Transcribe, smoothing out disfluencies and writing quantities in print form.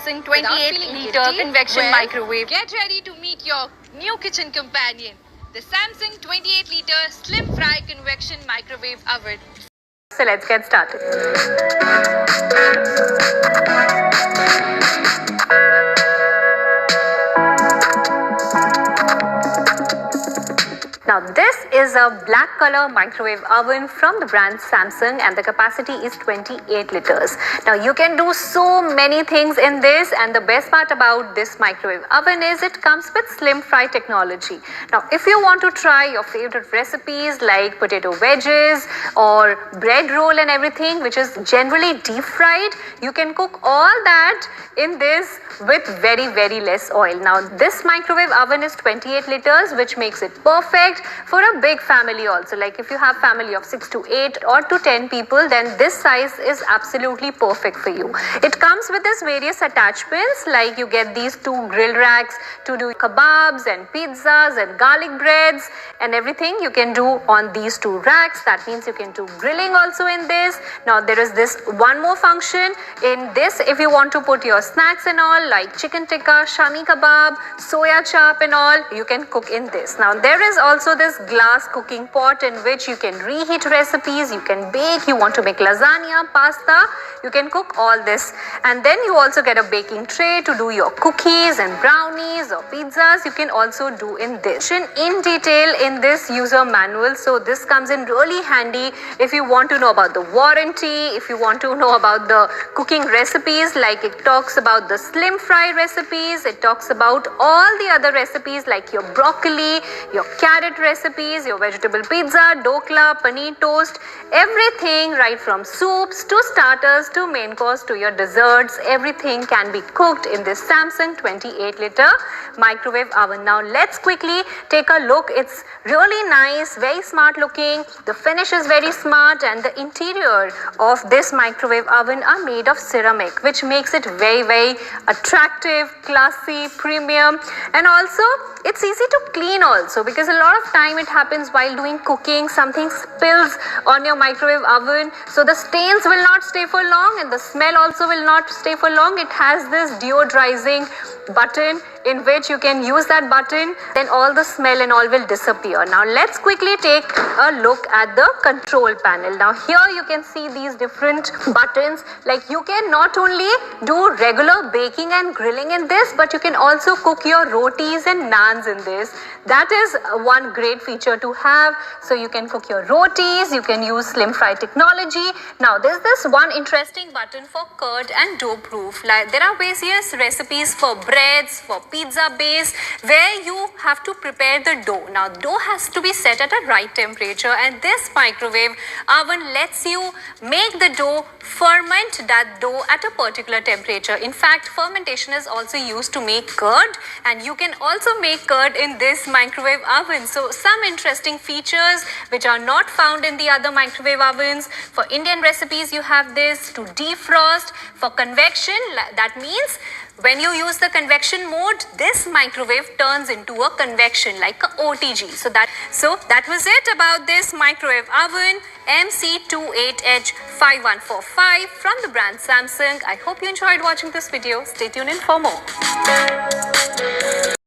Samsung 28-liter convection microwave. Get ready to meet your new kitchen companion, the Samsung 28-liter Slim Fry Convection Microwave Oven. So let's get started. Now this is a black color microwave oven from the brand Samsung and the capacity is 28 liters. Now you can do so many things in this, and the best part about this microwave oven is it comes with slim fry technology. Now if you want to try your favorite recipes like potato wedges or bread roll and everything which is generally deep fried, you can cook all that in this with very less oil. Now this microwave oven is 28 liters which makes it perfect for a big family also. Like if you have family of 6 to 8 or to 10 people, then this size is absolutely perfect for you. It comes with this various attachments, like you get these 2 grill racks to do kebabs and pizzas and garlic breads and everything you can do on these 2 racks. That means you can do grilling also in this. Now there is this one more function in this. If you want to put your snacks and all like chicken tikka, shami kebab, soya chap and all, you can cook in this. Now there is also this glass cooking pot in which you can reheat recipes, you can bake, you want to make lasagna, pasta, you can cook all this. And then you also get a baking tray to do your cookies and brownies or pizzas, you can also do in this. In detail in this user manual, so this comes in really handy if you want to know about the warranty, if you want to know about the cooking recipes, like it talks about the slim fry recipes, it talks about all the other recipes like your broccoli, your carrot recipes, your vegetable pizza, dokla, paneer toast, everything right from soups to starters to main course to your desserts, everything can be cooked in this Samsung 28-liter microwave oven. Now let's quickly take a look. It's really nice, very smart looking, the finish is very smart, and the interior of this microwave oven are made of ceramic which makes it very attractive, classy, premium, and also it's easy to clean also, because a lot of time it happens while doing cooking, something spills on your microwave oven, so the stains will not stay for long and the smell also will not stay for long. It has this deodorizing button in which you can use that button, then all the smell and all will disappear. Now let's quickly take a look at the control panel. Now here you can see these different buttons, like you can not only do regular baking and grilling in this, but you can also cook your rotis and naans in this. That is one great feature to have. So you can cook your rotis, you can use slim fry technology. Now there's this one interesting button for curd and dough proof. Like there are various recipes for breads, for pizza base, where you have to prepare the dough. Now dough has to be set at a right temperature, and this microwave oven lets you make the dough, ferment that dough at a particular temperature. In fact, fermentation is also used to make curd, and you can also make curd in this microwave oven. So some interesting features which are not found in the other microwave ovens. For Indian recipes you have this to defrost. For convection, that means when you use the convection mode, this microwave turns into a convection like a OTG. So that was it about this microwave oven MC28H5145 from the brand Samsung. I hope you enjoyed watching this video. Stay tuned in for more.